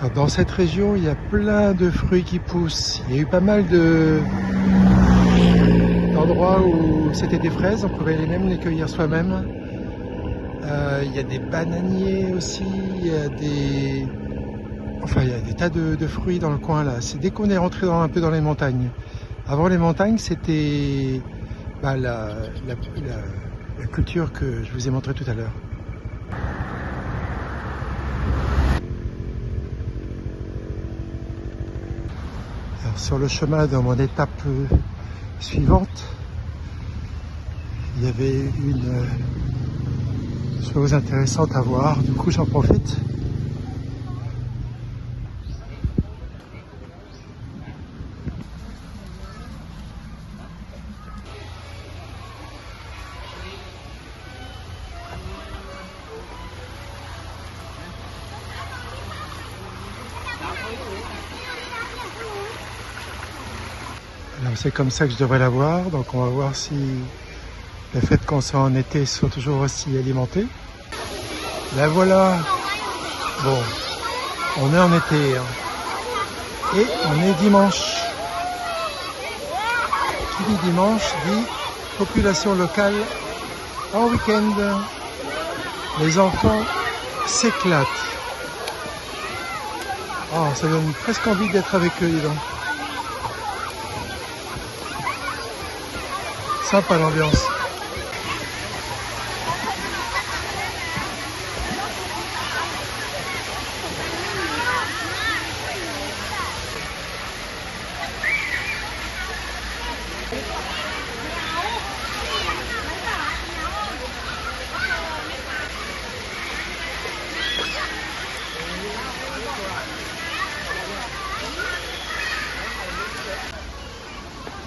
Alors, dans cette région, il y a plein de fruits qui poussent. Il y a eu pas mal d'endroits où c'était des fraises, on pouvait même les cueillir soi-même. Il y a des bananiers aussi, il y a des tas de fruits dans le coin là. C'est dès qu'on est rentré un peu dans les montagnes. Avant les montagnes, c'était la culture que je vous ai montré tout à l'heure. Sur le chemin, dans mon étape suivante, il y avait une chose intéressante à voir, du coup j'en profite. Alors c'est comme ça que je devrais la voir, donc on va voir si le fait qu'on soit en été soit toujours aussi alimenté. La voilà. Bon, on est en été hein. Et on est dimanche. Qui dit dimanche dit population locale en week-end. Les enfants s'éclatent. Oh, ça donne presque envie d'être avec eux, dis donc. Sympa l'ambiance.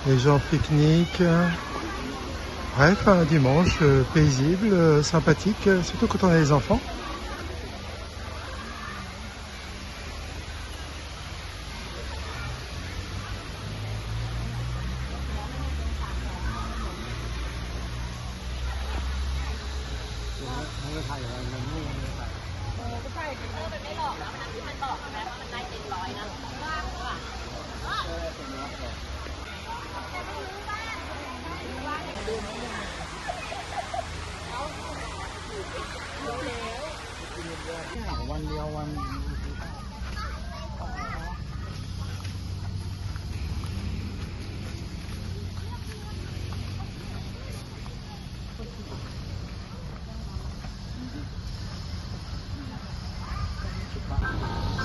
Les gens pique-niquent. Bref, un dimanche paisible, sympathique, surtout quand on a les enfants.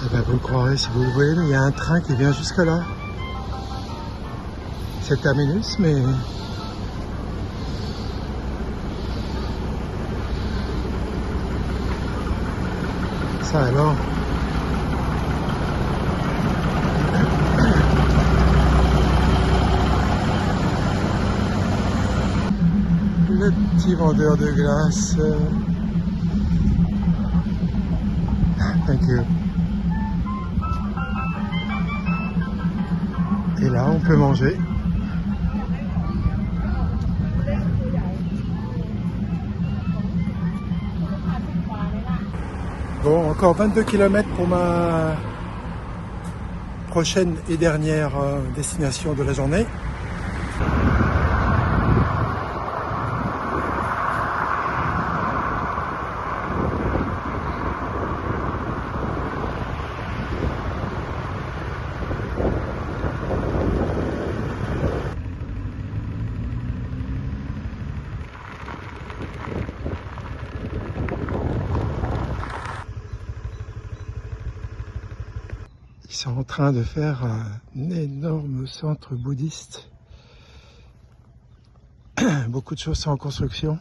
Eh ben, vous le croirez si vous le voulez, mais il y a un train qui vient jusque là. C'est terminus, mais ça alors. Le petit vendeur de glace. Thank you. Et là, on peut manger. Bon, encore 22 km pour ma prochaine et dernière destination de la journée. Ils sont en train de faire un énorme centre bouddhiste. Beaucoup de choses sont en construction,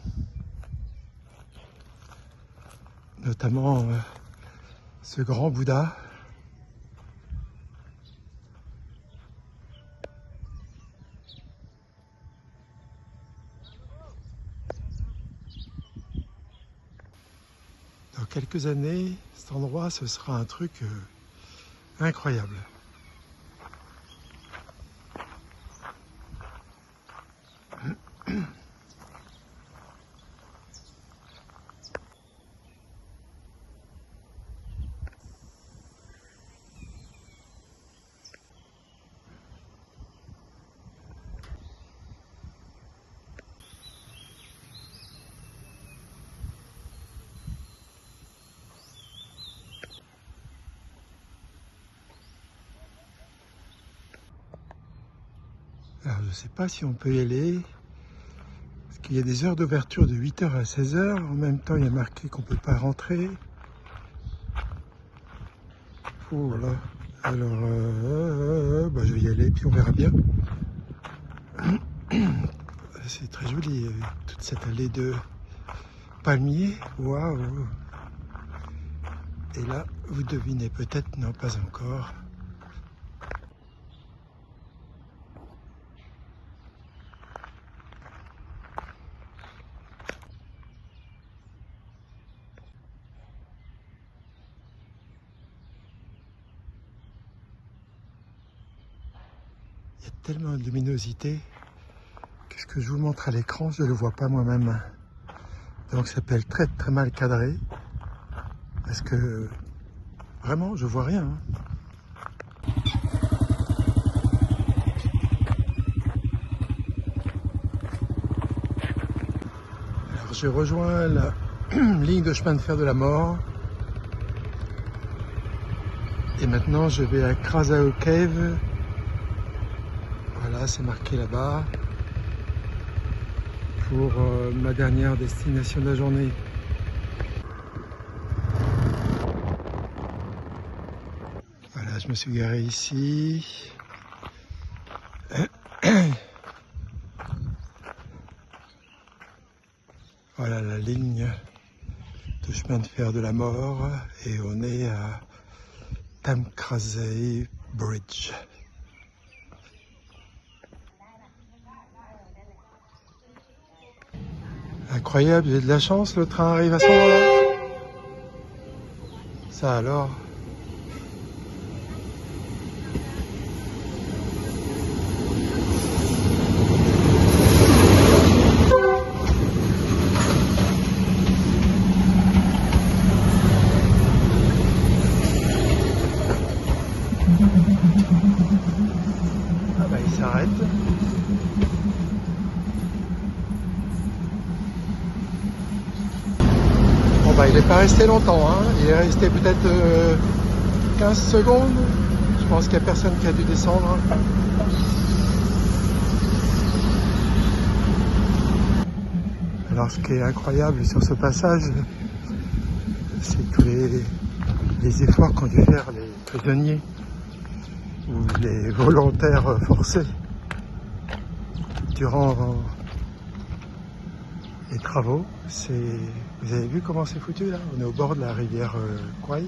notamment ce grand Bouddha. Dans quelques années, cet endroit, ce sera un truc incroyable. Alors, je ne sais pas si on peut y aller. Parce qu'il y a des heures d'ouverture de 8 h à 16 h. En même temps, il y a marqué qu'on ne peut pas rentrer. Oh là. Alors, bah, je vais y aller, puis on verra bien. C'est très joli, toute cette allée de palmiers. Waouh! Et là, vous devinez peut-être, non pas encore. Il y a tellement de luminosité que ce que je vous montre à l'écran, je ne le vois pas moi-même. Donc ça peut être très très mal cadré. Parce que vraiment, je vois rien. Alors j'ai rejoint la ligne de chemin de fer de la mort. Et maintenant je vais à Krasau Cave. Voilà, c'est marqué là-bas. Pour ma dernière destination de la journée. Voilà, je me suis garé ici. Voilà la ligne de chemin de fer de la mort et on est à Tamkrasei Bridge. Incroyable, j'ai de la chance, le train arrive à ce moment-là. Ça alors. Ah bah il s'arrête. Bon bah il n'est pas resté longtemps, hein. Il est resté peut-être 15 secondes. Je pense qu'il n'y a personne qui a dû descendre. Alors ce qui est incroyable sur ce passage, c'est tous les efforts qu'ont dû faire les prisonniers ou les volontaires forcés durant les travaux. Vous avez vu comment c'est foutu là? On est au bord de la rivière Kwai.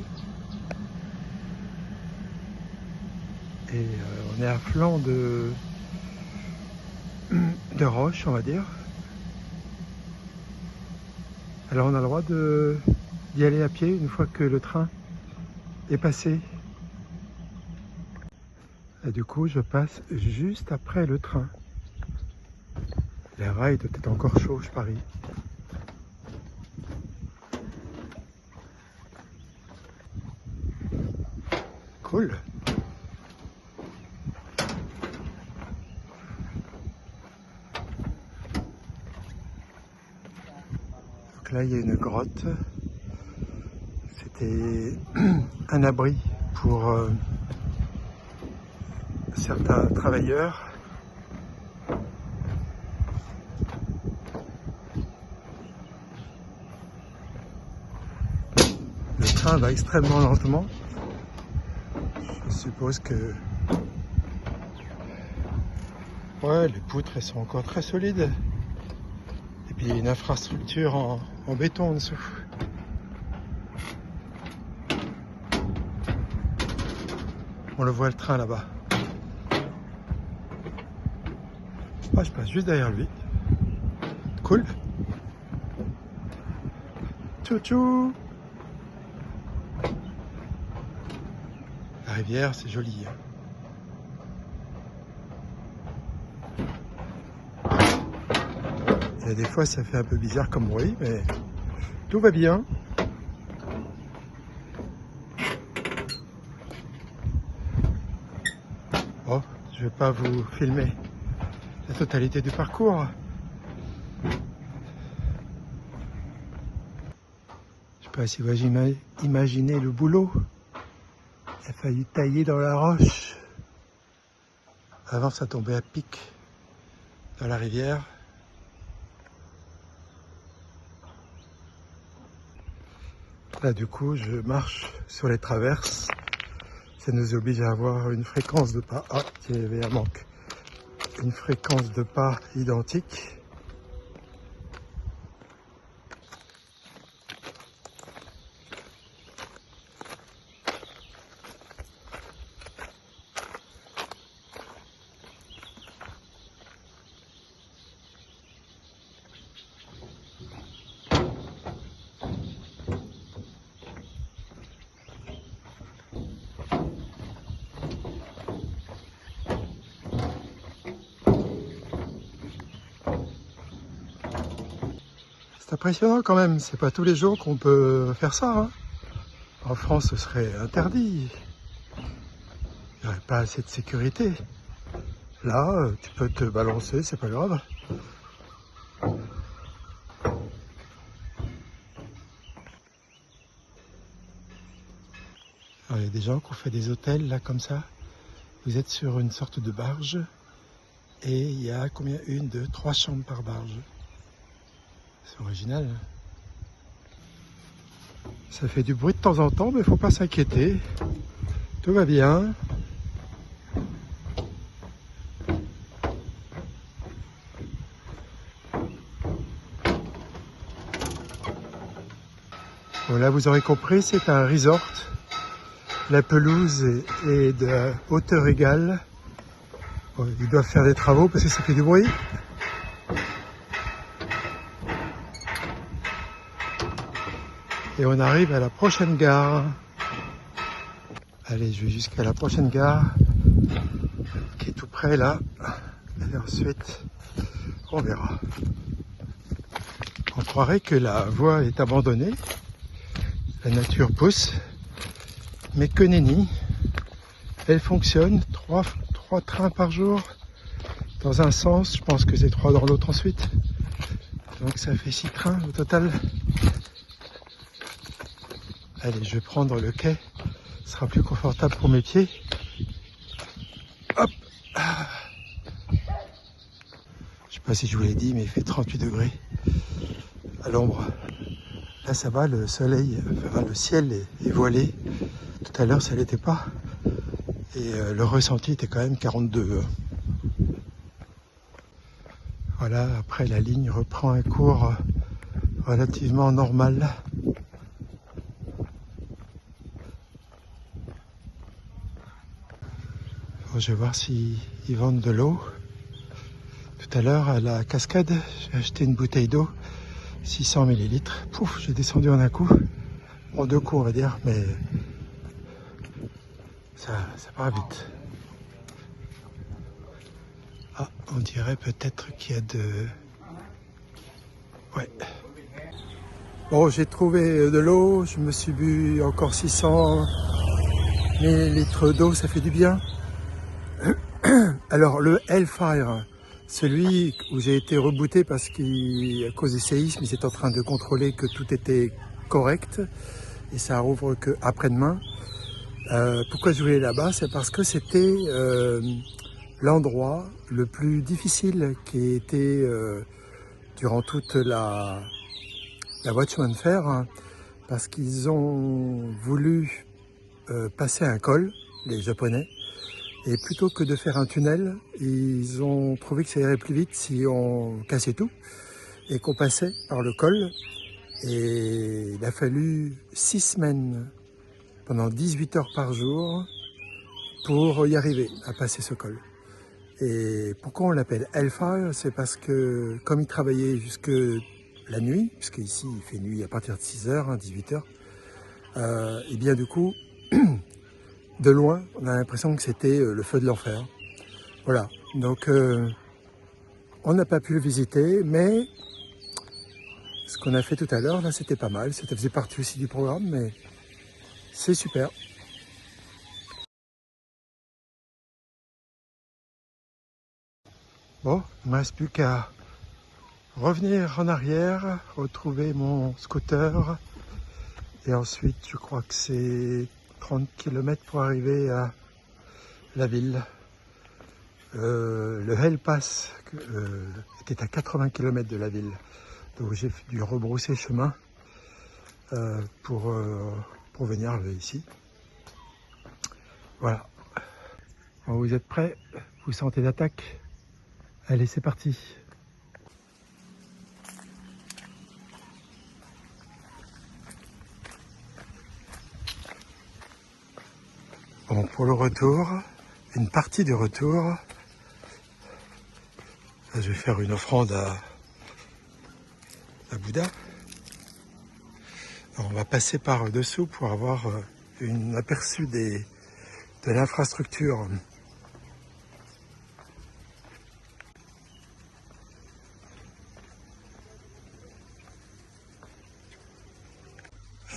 Et on est à flanc de roches, on va dire. Alors on a le droit d'y aller à pied une fois que le train est passé. Et du coup, je passe juste après le train. L'air doit être encore chaud, je parie. Cool. Donc là, il y a une grotte. C'était un abri pour certains travailleurs. Le train va extrêmement lentement. Je suppose que ouais, les poutres elles sont encore très solides. Et puis il y a une infrastructure en béton en dessous. On le voit le train là-bas. Ah, je passe juste derrière lui. Cool. Tchou tchou. La rivière, c'est joli. Et des fois, ça fait un peu bizarre comme bruit, mais tout va bien. Oh, je vais pas vous filmer la totalité du parcours. Je sais pas si vous imaginez le boulot. Il a fallu tailler dans la roche. Avant, ça tombait à pic. à la rivière. Là du coup je marche sur les traverses. Ça nous oblige à avoir une fréquence de pas. Ah, il y avait un manque. Une fréquence de pas identique. C'est impressionnant quand même, c'est pas tous les jours qu'on peut faire ça, hein. En France, ce serait interdit. Il n'y aurait pas assez de sécurité. Là, tu peux te balancer, c'est pas grave. Alors, il y a des gens qui ont fait des hôtels là comme ça. Vous êtes sur une sorte de barge et il y a combien? 1, 2, 3 chambres par barge. C'est original. Ça fait du bruit de temps en temps, mais il ne faut pas s'inquiéter. Tout va bien. Bon, là, vous aurez compris, c'est un resort. La pelouse est de hauteur égale. Bon, ils doivent faire des travaux parce que ça fait du bruit. Et on arrive à la prochaine gare. Allez, je vais jusqu'à la prochaine gare, qui est tout près là. Et ensuite, on verra. On croirait que la voie est abandonnée. La nature pousse. Mais que nenni. Elle fonctionne. 3 trains par jour. Dans un sens, je pense que c'est 3 dans l'autre ensuite. Donc ça fait 6 trains au total. Allez, je vais prendre le quai. Ce sera plus confortable pour mes pieds. Hop. Je sais pas si je vous l'ai dit, mais il fait 38 degrés à l'ombre. Là, ça va, le soleil, enfin, le ciel est voilé. Tout à l'heure, ça l'était pas. Et le ressenti était quand même 42. Voilà, après la ligne reprend un cours relativement normal. Bon, je vais voir s'ils vendent de l'eau. Tout à l'heure, à la cascade, j'ai acheté une bouteille d'eau, 600 ml. Pouf, j'ai descendu en un coup. En 2 coups, on va dire, mais ça part vite. Ah, on dirait peut-être qu'il y a de... Ouais. Bon, j'ai trouvé de l'eau, je me suis bu encore 600 ml d'eau, ça fait du bien. Alors, le Hellfire, celui où j'ai été rebooté parce qu'à cause des séismes, ils étaient en train de contrôler que tout était correct et ça rouvre que après-demain. Pourquoi je voulais là-bas? C'est parce que c'était l'endroit le plus difficile qui était durant toute la voie de chemin de fer, hein, parce qu'ils ont voulu passer un col, les Japonais, et plutôt que de faire un tunnel, ils ont trouvé que ça irait plus vite si on cassait tout et qu'on passait par le col. Et il a fallu 6 semaines, pendant 18 heures par jour, pour y arriver à passer ce col. Et pourquoi on l'appelle Hellfire? C'est parce que comme il travaillait jusque la nuit, puisque ici il fait nuit à partir de 6 heures, hein, 18 heures, et bien du coup, de loin, on a l'impression que c'était le feu de l'enfer. Voilà, donc on n'a pas pu le visiter, mais ce qu'on a fait tout à l'heure, là, c'était pas mal. Ça faisait partie aussi du programme, mais c'est super. Bon, il ne me reste plus qu'à revenir en arrière, retrouver mon scooter. Et ensuite, je crois que c'est 30 km pour arriver à la ville. Le Hell Pass était à 80 km de la ville. Donc j'ai dû rebrousser chemin pour venir ici. Voilà. Bon, vous êtes prêts? Vous sentez l'attaque? Allez, c'est parti. Bon, pour le retour, une partie du retour, là, je vais faire une offrande à Bouddha. Alors, on va passer par dessous pour avoir un aperçu de l'infrastructure.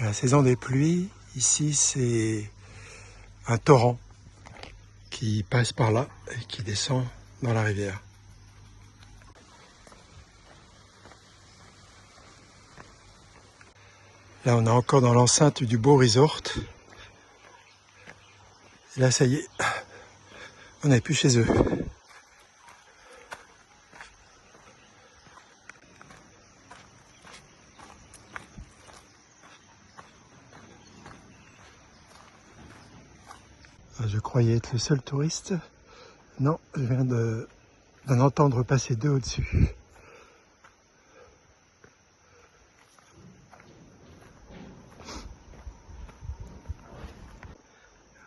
La saison des pluies, ici c'est un torrent qui passe par là et qui descend dans la rivière. Là, on est encore dans l'enceinte du beau resort. Et là, ça y est, on n'est plus chez eux. Je croyais être le seul touriste. Non, je viens d'en entendre passer deux au-dessus.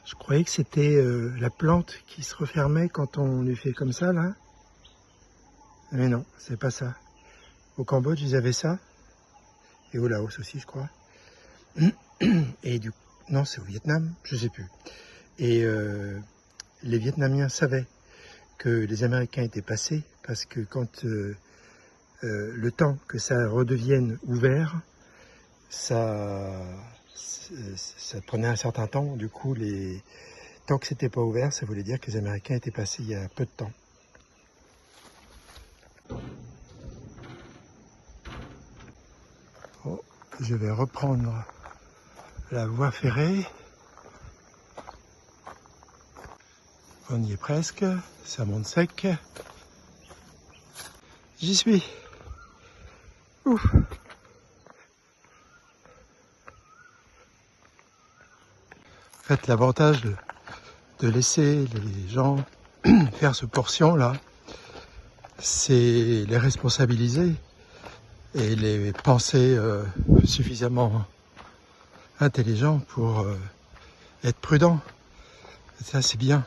Je croyais que c'était la plante qui se refermait quand on lui fait comme ça, là. Mais non, c'est pas ça. Au Cambodge, ils avaient ça. Et au Laos aussi, je crois. Et non, c'est au Vietnam, je sais plus. Et les Vietnamiens savaient que les Américains étaient passés parce que quand le temps que ça redevienne ouvert, ça prenait un certain temps. Du coup, tant que c'était pas ouvert, ça voulait dire que les Américains étaient passés il y a peu de temps. Oh, je vais reprendre la voie ferrée. On y est presque, ça monte sec. J'y suis. Ouf. En fait, l'avantage de laisser les gens faire ce portion-là, c'est les responsabiliser et les penser suffisamment intelligents pour être prudents. Et ça, c'est bien.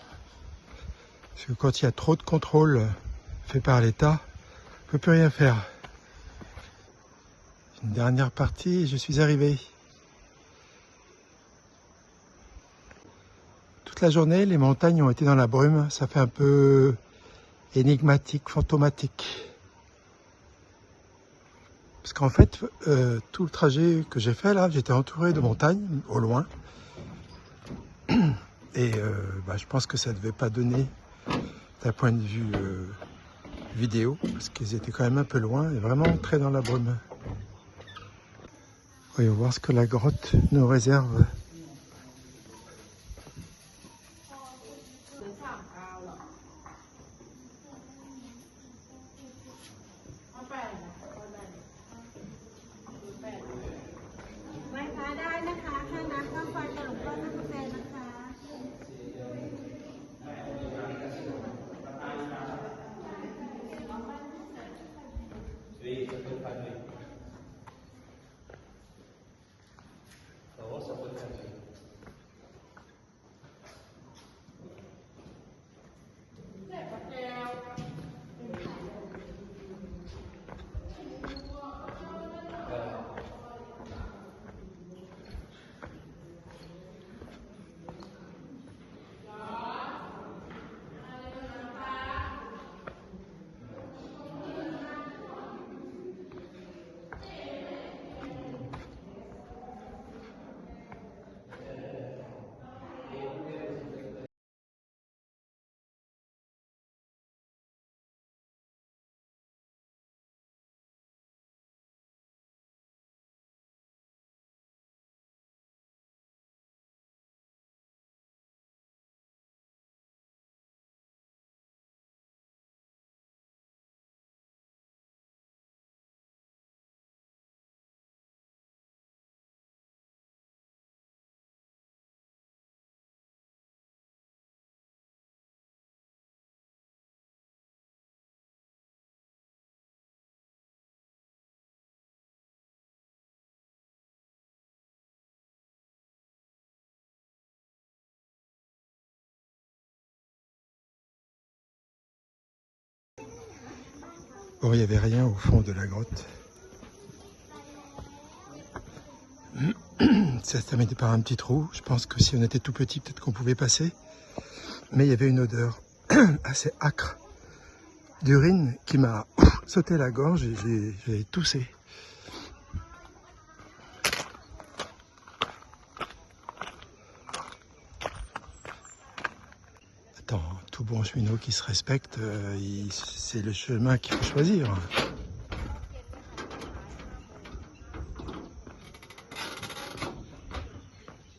Parce que quand il y a trop de contrôle fait par l'État, on ne peut plus rien faire. Une dernière partie et je suis arrivé. Toute la journée, les montagnes ont été dans la brume. Ça fait un peu énigmatique, fantomatique. Parce qu'en fait, tout le trajet que j'ai fait là, j'étais entouré de montagnes, au loin. Et je pense que ça ne devait pas donner d'un point de vue vidéo, parce qu'ils étaient quand même un peu loin et vraiment très dans la brume. Voyons voir ce que la grotte nous réserve. Bon, il n'y avait rien au fond de la grotte. Ça se terminait par un petit trou. Je pense que si on était tout petit, peut-être qu'on pouvait passer. Mais il y avait une odeur assez âcre d'urine qui m'a sauté la gorge et j'ai toussé. Attends, tout bon cheminot qui se respecte, c'est le chemin qu'il faut choisir.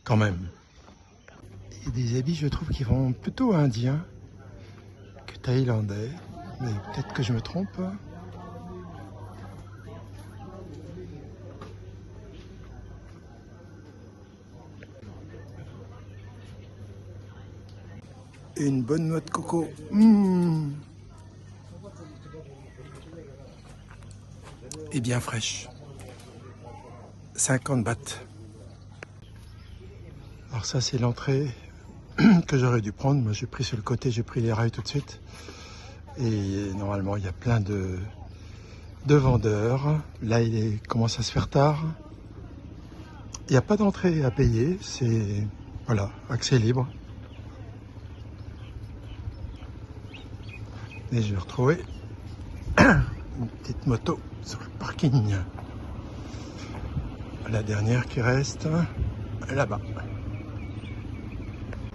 Quand même. Et des habits, je trouve, qui vont plutôt indiens que thaïlandais. Mais peut-être que je me trompe. Une bonne noix de coco. Et bien fraîche. 50 bahts. Alors ça, c'est l'entrée que j'aurais dû prendre. Moi, j'ai pris sur le côté, j'ai pris les rails tout de suite. Et normalement, il y a plein de vendeurs. Là, il commence à se faire tard. Il n'y a pas d'entrée à payer. C'est, voilà, accès libre. Et je vais retrouver une petite moto sur le parking. La dernière qui reste là-bas.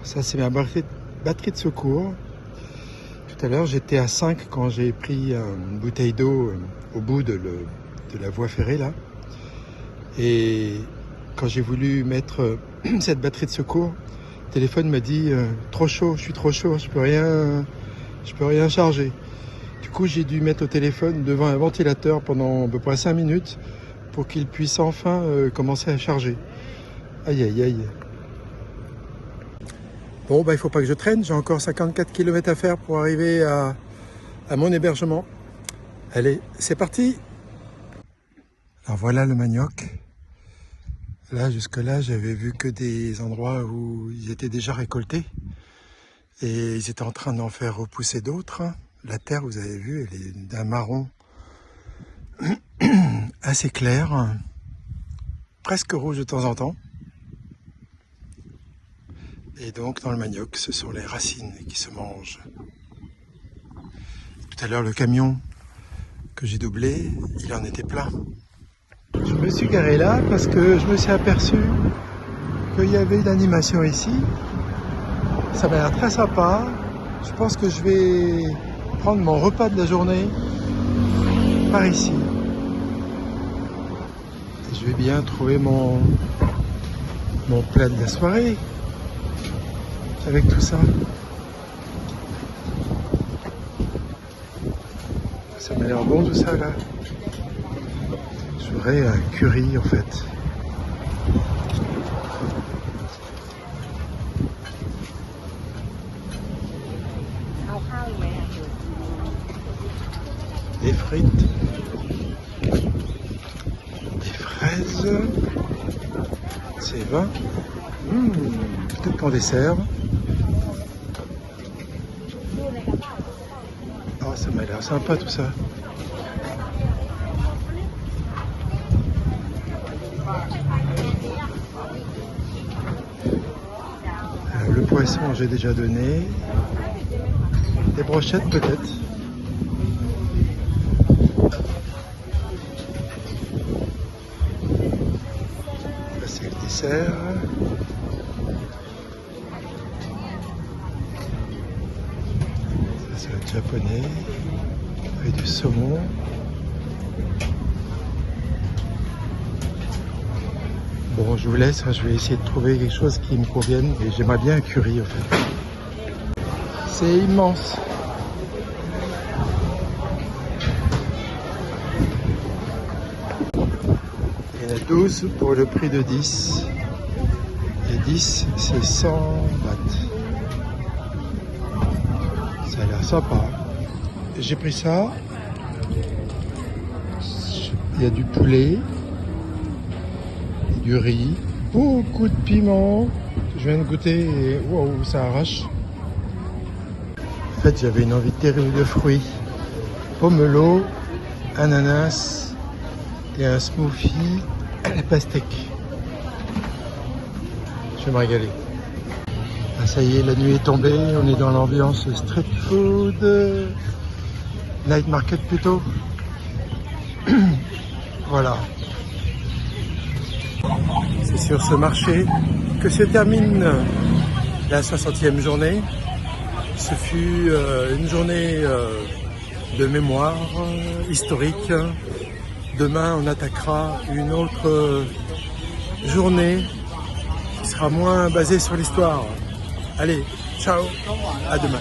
Ça, c'est ma batterie de secours. Tout à l'heure, j'étais à 5 quand j'ai pris une bouteille d'eau au bout de la voie ferrée là. Et quand j'ai voulu mettre cette batterie de secours, le téléphone m'a dit trop chaud, je suis trop chaud, je peux rien charger. Du coup, j'ai dû mettre au téléphone devant un ventilateur pendant à peu près 5 minutes pour qu'il puisse enfin commencer à charger. Aïe aïe aïe. Bon, bah, il ne faut pas que je traîne, j'ai encore 54 km à faire pour arriver à mon hébergement. Allez, c'est parti! Alors voilà le manioc. Là, jusque-là, j'avais vu que des endroits où ils étaient déjà récoltés. Et ils étaient en train d'en faire repousser d'autres. La terre, vous avez vu, elle est d'un marron assez clair, presque rouge de temps en temps. Et donc dans le manioc, ce sont les racines qui se mangent. Tout à l'heure, le camion que j'ai doublé, il en était plein. Je me suis garé là parce que je me suis aperçu qu'il y avait une animation ici. Ça m'a l'air très sympa. Je pense que je vais prendre mon repas de la journée par ici. Et je vais bien trouver mon plat de la soirée. Avec tout ça. Ça m'a l'air bon tout ça là. J'aurais un curry en fait. Des frites. Des fraises. C'est 20. Peut-être pour dessert. Oh, ça m'a l'air sympa tout ça. Alors, le poisson, j'ai déjà donné. Des brochettes peut-être. Là, c'est le dessert. Ça, c'est le japonais. Avec du saumon. Bon, je vous laisse, je vais essayer de trouver quelque chose qui me convienne. Et j'aimerais bien un curry en fait. C'est immense. Il y en a 12 pour le prix de 10. Et 10, c'est 100 bahts. Ça a l'air sympa. J'ai pris ça. Il y a du poulet. Du riz. Beaucoup de piment. Je viens de goûter et waouh, ça arrache. En fait, j'avais une envie terrible de fruits. Pomelo ananas et un smoothie à la pastèque. Je vais me régaler. Ah, ça y est, la nuit est tombée, on est dans l'ambiance street food, night market plutôt. Voilà. C'est sur ce marché que se termine la 60e journée. Ce fut une journée de mémoire historique. Demain, on attaquera une autre journée qui sera moins basée sur l'histoire. Allez, ciao, à demain.